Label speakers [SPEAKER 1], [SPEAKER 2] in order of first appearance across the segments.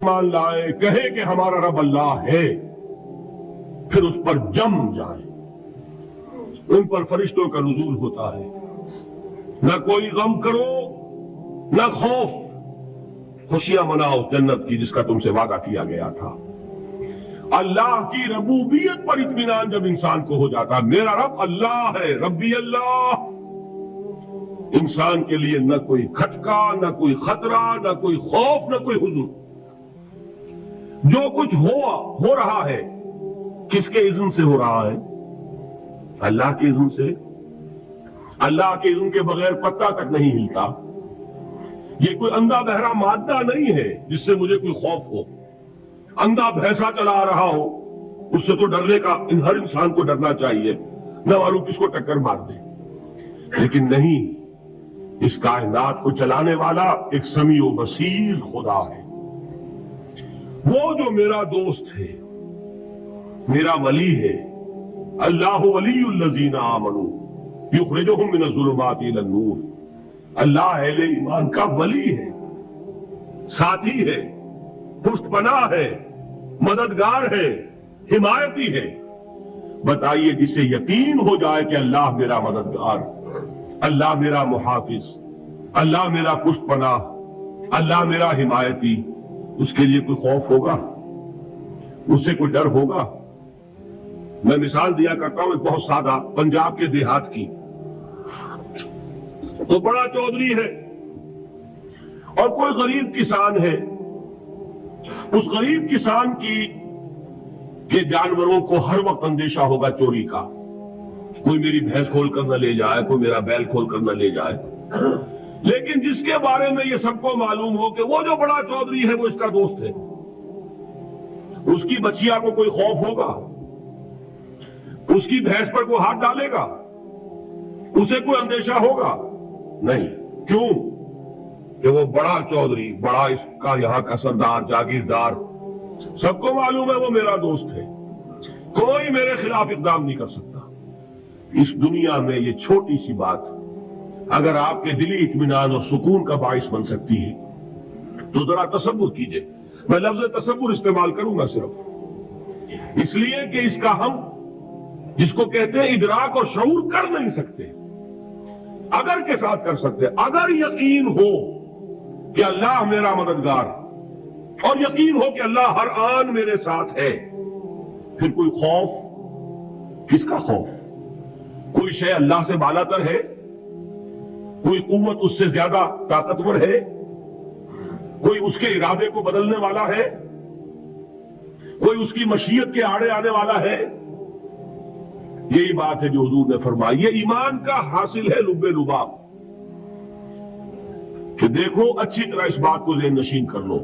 [SPEAKER 1] مان لائے کہے کہ ہمارا رب اللہ ہے، پھر اس پر جم جائیں، ان پر فرشتوں کا نزول ہوتا ہے، نہ کوئی غم کرو نہ خوف، خوشیاں مناؤ جنت کی جس کا تم سے وعدہ کیا گیا تھا۔ اللہ کی ربوبیت پر اطمینان جب انسان کو ہو جاتا، میرا رب اللہ ہے، ربی اللہ، انسان کے لیے نہ کوئی کھٹکا، نہ کوئی خطرہ، نہ کوئی خوف، نہ کوئی حزن۔ جو کچھ ہو رہا ہے کس کے اذن سے ہو رہا ہے؟ اللہ کے اذن سے۔ اللہ کے اذن کے بغیر پتا تک نہیں ہلتا۔ یہ کوئی اندھا بہرا مادہ نہیں ہے جس سے مجھے کوئی خوف ہو۔ اندھا بھینسا چلا رہا ہو اس سے تو ڈرنے کا ہر انسان کو ڈرنا چاہیے، نہ معلوم کس کو ٹکر مار دے، لیکن نہیں، اس کائنات کو چلانے والا ایک سمیع و بصیر خدا ہے۔ وہ جو میرا دوست ہے، میرا ولی ہے، اللہ ولی الذین آمنوا یخرجہم من الظلمات الی النور، اللہ اہل ایمان کا ولی ہے، ساتھی ہے، پشت پناہ ہے، مددگار ہے، حمایتی ہے۔ بتائیے جسے یقین ہو جائے کہ اللہ میرا مددگار، اللہ میرا محافظ، اللہ میرا پشت پناہ، اللہ میرا حمایتی، اس کے لیے کوئی خوف ہوگا؟ اس سے کوئی ڈر ہوگا؟ میں مثال دیا کرتا ہوں ایک بہت سادہ، پنجاب کے دیہات کی۔ تو بڑا چودھری ہے اور کوئی غریب کسان ہے، اس غریب کسان کے جانوروں کو ہر وقت اندیشہ ہوگا چوری کا، کوئی میری بھینس کھول کر نہ لے جائے، کوئی میرا بیل کھول کر نہ لے جائے۔ لیکن جس کے بارے میں یہ سب کو معلوم ہو کہ وہ جو بڑا چودھری ہے وہ اس کا دوست ہے، اس کی بچیا کو کوئی خوف ہوگا؟ اس کی بھینس پر کوئی ہاتھ ڈالے گا؟ اسے کوئی اندیشہ ہوگا؟ نہیں۔ کیوں؟ کہ وہ بڑا چودھری، بڑا اس کا یہاں کا سردار، جاگیردار، سب کو معلوم ہے وہ میرا دوست ہے، کوئی میرے خلاف اقدام نہیں کر سکتا۔ اس دنیا میں یہ چھوٹی سی بات اگر آپ کے دلی اطمینان اور سکون کا باعث بن سکتی ہے تو ذرا تصور کیجئے۔ میں لفظ تصور استعمال کروں گا صرف اس لیے کہ اس کا ہم جس کو کہتے ہیں ادراک اور شعور کر نہیں سکتے، اگر کے ساتھ کر سکتے۔ اگر یقین ہو کہ اللہ میرا مددگار اور یقین ہو کہ اللہ ہر آن میرے ساتھ ہے، پھر کوئی خوف؟ کس کا خوف؟ کوئی شے اللہ سے بالا تر ہے؟ کوئی قوت اس سے زیادہ طاقتور ہے؟ کوئی اس کے ارادے کو بدلنے والا ہے؟ کوئی اس کی مشیت کے آڑے آنے والا ہے؟ یہی بات ہے جو حضور نے فرمائی، یہ ایمان کا حاصل ہے لب لباب، کہ دیکھو اچھی طرح اس بات کو ذہن نشین کر لو،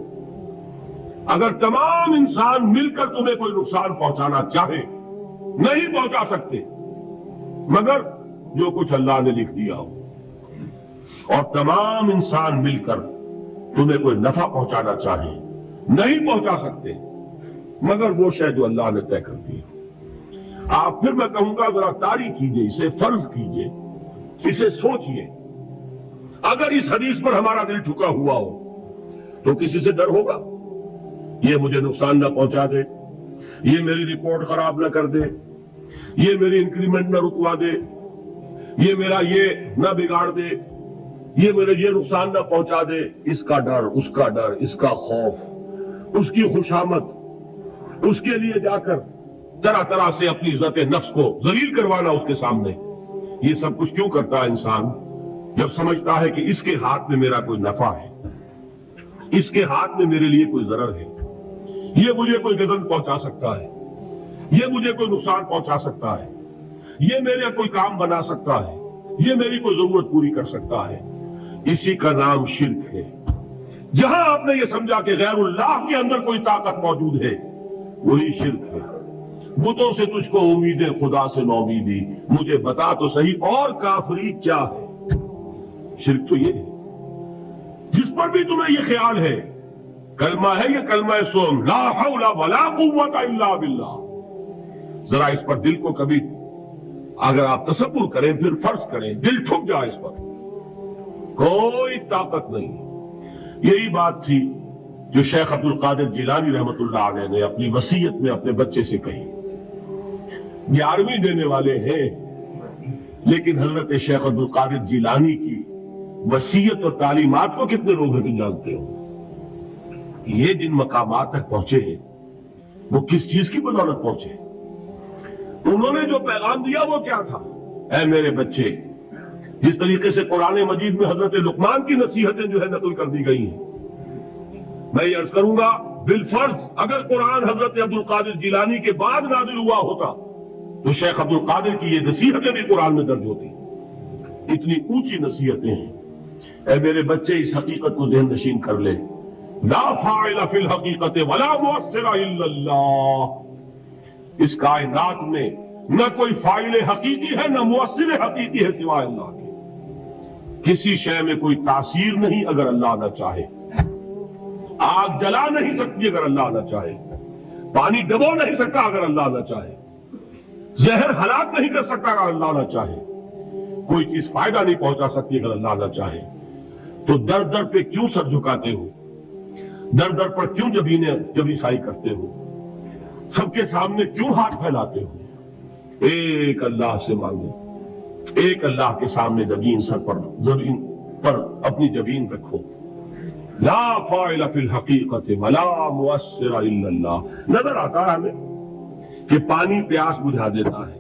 [SPEAKER 1] اگر تمام انسان مل کر تمہیں کوئی نقصان پہنچانا چاہے نہیں پہنچا سکتے مگر جو کچھ اللہ نے لکھ دیا ہو، اور تمام انسان مل کر تمہیں کوئی نفع پہنچانا چاہے نہیں پہنچا سکتے مگر وہ شے جو اللہ نے طے کر دی۔ آپ پھر میں کہوں گا ذرا طاری کیجئے، اسے فرض کیجئے، اسے سوچئے، اگر اس حدیث پر ہمارا دل ٹھکا ہوا ہو تو کسی سے ڈر ہوگا؟ یہ مجھے نقصان نہ پہنچا دے، یہ میری رپورٹ خراب نہ کر دے، یہ میری انکریمنٹ نہ رکوا دے، یہ میرا یہ نہ بگاڑ دے، یہ میرے یہ نقصان نہ پہنچا دے۔ اس کا ڈر، اس کا ڈر، اس کا خوف، اس کی خوشامد، اس کے لیے جا کر طرح طرح سے اپنی عزت نفس کو ذلیل کروانا اس کے سامنے، یہ سب کچھ کیوں کرتا ہے انسان؟ جب سمجھتا ہے کہ اس کے ہاتھ میں میرا کوئی نفع ہے، اس کے ہاتھ میں میرے لیے کوئی ضرر ہے، یہ مجھے کوئی گزن پہنچا سکتا ہے، یہ مجھے کوئی نقصان پہنچا سکتا ہے، یہ میرے کوئی کام بنا سکتا ہے، یہ میری کوئی ضرورت پوری کر سکتا ہے، اسی کا نام شرک ہے۔ جہاں آپ نے یہ سمجھا کہ غیر اللہ کے اندر کوئی طاقت موجود ہے وہی شرک ہے۔ بتوں سے تجھ کو امید خدا سے نومیدی، مجھے بتا تو صحیح اور کافری کیا ہے؟ شرک تو یہ ہے جس پر بھی تمہیں یہ خیال ہے کلمہ ہے، یہ کلمہ سوم لا حول ولا قوت الا باللہ، ذرا اس پر دل کو کبھی اگر آپ تصور کریں، پھر فرض کریں، دل ٹھک جائے اس پر، کوئی طاقت نہیں۔ یہی بات تھی جو شیخ عبد القادر جیلانی رحمت اللہ علیہ نے اپنی وصیت میں اپنے بچے سے کہی. 11ویں دینے والے ہیں، لیکن حضرت شیخ عبد القادر جیلانی کی وصیت اور تعلیمات کو کتنے لوگ ہیں جانتے ہو؟ یہ جن مقامات تک پہنچے ہیں وہ کس چیز کی بدولت پہنچے؟ انہوں نے جو پیغام دیا وہ کیا تھا؟ اے میرے بچے، جس طریقے سے قرآن مجید میں حضرت لقمان کی نصیحتیں جو ہے نقل کر دی گئی ہیں، میں یہ عرض کروں گا بالفرض اگر قرآن حضرت عبد القادر جیلانی کے بعد نازل ہوا ہوتا تو شیخ عبد القادر کی یہ نصیحتیں بھی قرآن میں درج ہوتی. اتنی اونچی نصیحتیں ہیں. اے میرے بچے، اس حقیقت کو ذہن نشین کر لے، لا فاعل فی الحقیقت ولا مؤثر الا اللہ. اس کائنات میں نہ کوئی فاعل حقیقی ہے نہ مؤثر حقیقی ہے سوائے اللہ کے. کسی شے میں کوئی تاثیر نہیں اگر اللہ نہ چاہے. آگ جلا نہیں سکتی اگر اللہ نہ چاہے. پانی ڈبو نہیں سکتا اگر اللہ نہ چاہے. زہر ہلاک نہیں کر سکتا اگر اللہ نہ چاہے. کوئی چیز فائدہ نہیں پہنچا سکتی اگر اللہ نہ چاہے. تو در در پہ کیوں سر جھکاتے ہو؟ در در پر کیوں جبیں سائی کرتے ہو؟ سب کے سامنے کیوں ہاتھ پھیلاتے ہو؟ ایک اللہ سے مانگو، ایک اللہ کے سامنے زمین پر اپنی جبین رکھو. لا فاعل فی الحقیقت ولا مؤثر الا اللہ. نظر آتا ہے ہمیں کہ پانی پیاس بجھا دیتا ہے.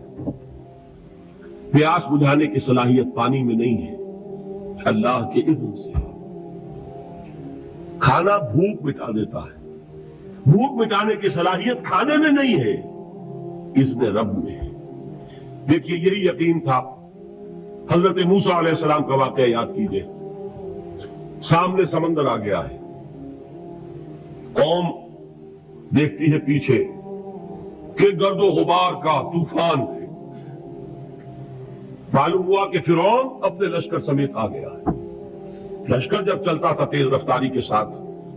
[SPEAKER 1] پیاس بجھانے کی صلاحیت پانی میں نہیں ہے، اللہ کے اذن سے. کھانا بھوک مٹا دیتا ہے. بھوک مٹانے کی صلاحیت کھانے میں نہیں ہے، اذن رب میں ہے. دیکھیے یہی یقین تھا. حضرت موسیٰ علیہ السلام کا واقعہ یاد کیجئے. سامنے سمندر آ گیا ہے، قوم دیکھتی ہے پیچھے کہ گرد و غبار کا طوفان ہے. معلوم ہوا کہ فرعون اپنے لشکر سمیت آ گیا ہے. لشکر جب چلتا تھا تیز رفتاری کے ساتھ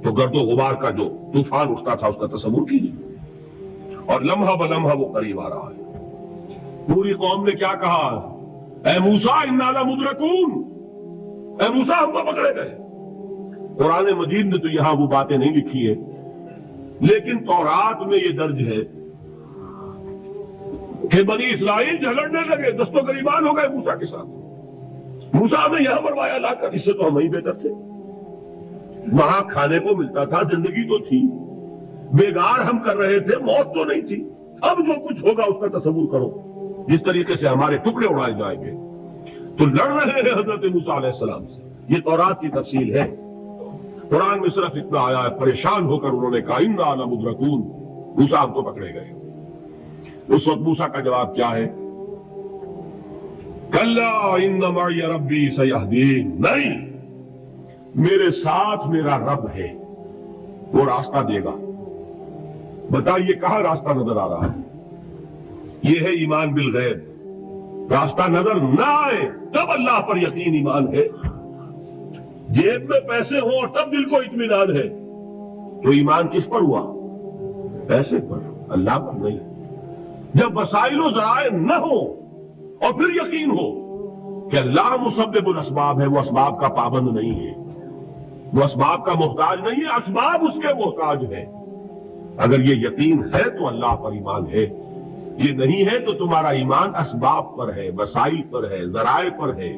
[SPEAKER 1] تو گرد و غبار کا جو طوفان اٹھتا تھا اس کا تصور کیجیے. اور لمحہ بلمحہ وہ قریب آ رہا ہے. پوری قوم نے کیا کہا؟ اے موسیٰ انا لمدرکون، اے موسیٰ ہم کو پکڑے گئے. قرآن مجید نے تو یہاں وہ باتیں نہیں لکھی ہے، لیکن تورات میں یہ درج ہے کہ بنی اسرائیل جھگڑنے لگے، دست و گریبان ہو گئے موسیٰ کے ساتھ. موسیٰ نے یہاں مروایا لا کر، اس سے تو ہم ہی بہتر تھے. وہاں کھانے کو ملتا تھا، زندگی تو تھی، بیگار ہم کر رہے تھے، موت تو نہیں تھی. اب جو کچھ ہوگا اس کا تصور کرو، جس طریقے سے ہمارے ٹکڑے اڑائے جائیں گے. تو لڑ رہے ہیں حضرت موسیٰ علیہ السلام سے. یہ تورات کی تفصیل ہے. قرآن میں صرف اتنا آیا ہے، پریشان ہو کر انہوں نے کہا انا لمدرکون، موسیٰ ہم کو پکڑے گئے. اس وقت موسیٰ کا جواب کیا ہے؟ کلا ان معی ربی سیہدین. نہیں، میرے ساتھ میرا رب ہے، وہ راستہ دے گا. بتائیے کہاں راستہ نظر آ رہا ہے؟ یہ ہے ایمان بالغیب. راستہ نظر نہ آئے تب اللہ پر یقین ایمان ہے. جیب میں پیسے ہوں اور تب دل کو اطمینان ہے تو ایمان کس پر ہوا؟ پیسے پر، اللہ پر نہیں. جب وسائل و ذرائع نہ ہو اور پھر یقین ہو کہ اللہ مسبب الاسباب ہے، وہ اسباب کا پابند نہیں ہے، وہ اسباب کا محتاج نہیں ہے، اسباب اس کے محتاج ہے. اگر یہ یقین ہے تو اللہ پر ایمان ہے. یہ نہیں ہے تو تمہارا ایمان اسباب پر ہے، وسائل پر ہے، ذرائع پر ہے.